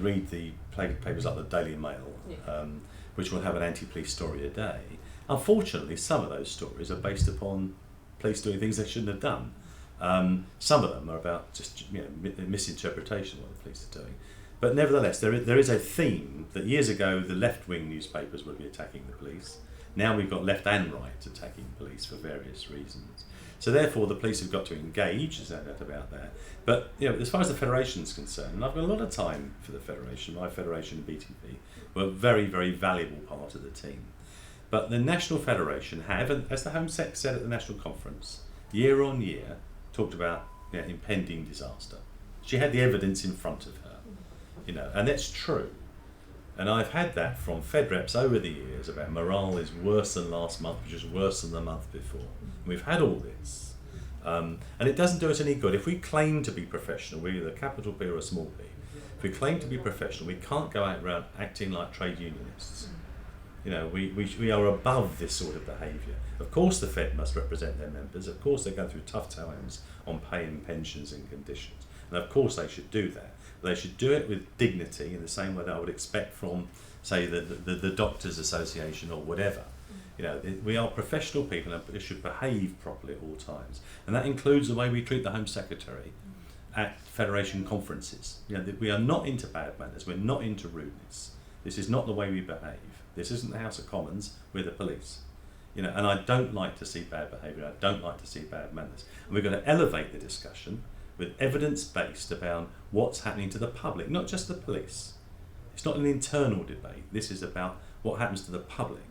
read the papers like the Daily Mail, which will have an anti-police story a day, unfortunately some of those stories are based upon police doing things they shouldn't have done. Some of them are about just misinterpretation of what the police are doing. But nevertheless, there is a theme that years ago the left-wing newspapers would be attacking the police. Now we've got left and right attacking police for various reasons. So therefore the police have got to engage, there's no doubt about that. But as far as the Federation is concerned, and I've got a lot of time for the Federation, my Federation and BTP were a very, very valuable part of the team. But the National Federation have, and as the Home Sec said at the National Conference, year on year, talked about impending disaster. She had the evidence in front of her, and that's true. And I've had that from Fed reps over the years about morale is worse than last month, which is worse than the month before. And we've had all this. And it doesn't do us any good. If we claim to be professional, we're either a capital P or a small p. If we claim to be professional, we can't go out around acting like trade unionists. We are above this sort of behaviour. Of course the Fed must represent their members. Of course they're going through tough times on pay and pensions and conditions. And of course they should do that. But they should do it with dignity in the same way that I would expect from, say, the Doctors Association or whatever. We are professional people and we should behave properly at all times. And that includes the way we treat the Home Secretary at Federation conferences. We are not into bad manners. We're not into rudeness. This is not the way we behave. This isn't the House of Commons, we're the police. And I don't like to see bad behaviour, I don't like to see bad manners. And we've got to elevate the discussion with evidence-based about what's happening to the public, not just the police. It's not an internal debate, this is about what happens to the public.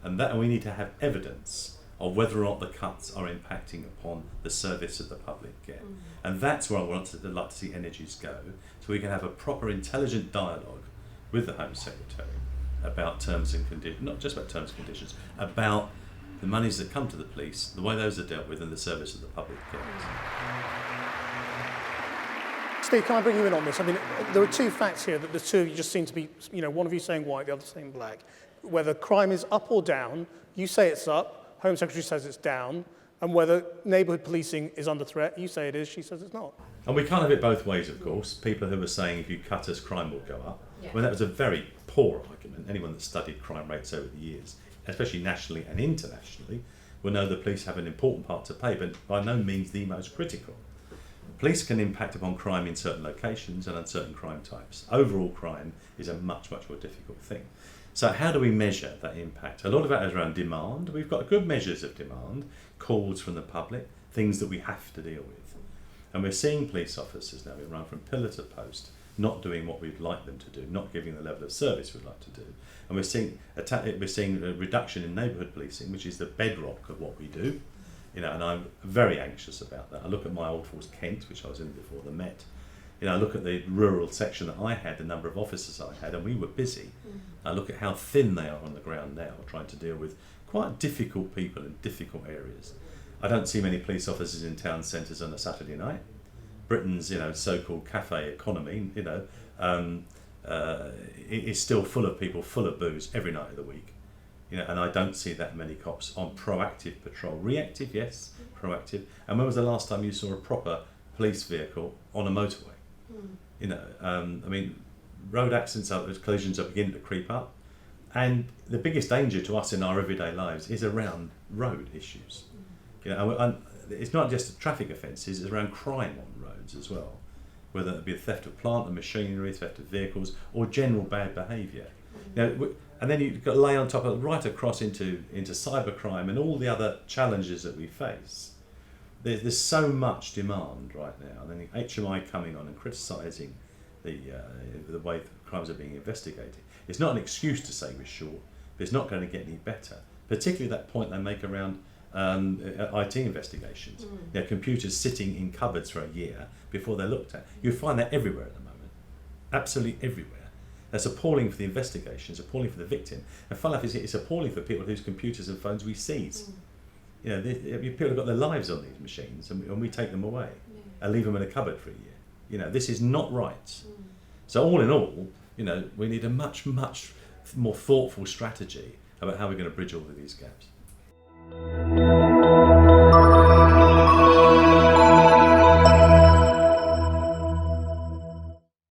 And we need to have evidence of whether or not the cuts are impacting upon the service that the public get. And that's where I like to see energies go, so we can have a proper intelligent dialogue with the Home Secretary about terms and conditions, not just about terms and conditions, about the monies that come to the police, the way those are dealt with, and the service that the public gets. Steve, can I bring you in on this? I mean, there are two facts here that the two of you just seem to be, one of you saying white, the other saying black. Whether crime is up or down, you say it's up, Home Secretary says it's down, and whether neighbourhood policing is under threat, you say it is, she says it's not. And we can't have it both ways, of course. People who are saying if you cut us, crime will go up. Well, that was a very poor argument. Anyone that's studied crime rates over the years, especially nationally and internationally, will know the police have an important part to play, but by no means the most critical. Police can impact upon crime in certain locations and on certain crime types. Overall crime is a much, much more difficult thing. So how do we measure that impact? A lot of that is around demand. We've got good measures of demand, calls from the public, things that we have to deal with. And we're seeing police officers now being run from pillar to post, not doing what we'd like them to do, not giving the level of service we'd like to do. And we're seeing a reduction in neighbourhood policing, which is the bedrock of what we do. And I'm very anxious about that. I look at my old force Kent, which I was in before the Met. I look at the rural section that I had, the number of officers I had, and we were busy. I look at how thin they are on the ground now, trying to deal with quite difficult people in difficult areas. I don't see many police officers in town centres on a Saturday night. Britain's, so-called cafe economy, is still full of people, full of booze every night of the week. And I don't see that many cops on proactive patrol. Reactive, yes, proactive. And when was the last time you saw a proper police vehicle on a motorway? Road accidents, collisions are beginning to creep up. And the biggest danger to us in our everyday lives is around road issues. And it's not just traffic offences, it's around crime on roads as well. Whether it be theft of plant and machinery, theft of vehicles, or general bad behaviour. And then you've got to lay on top of right across into cybercrime and all the other challenges that we face. There's so much demand right now. And then the HMI coming on and criticising the way crimes are being investigated. It's not an excuse to say we're short, but it's not going to get any better. Particularly that point they make around IT investigations. Computers sitting in cupboards for a year before they're looked at. You find that everywhere at the moment. Absolutely everywhere. That's appalling for the investigation, it's appalling for the victim. And fun enough, it's appalling for people whose computers and phones we seize. People have got their lives on these machines and we take them away and leave them in a cupboard for a year. This is not right. So all in all, we need a much, much more thoughtful strategy about how we're going to bridge all of these gaps.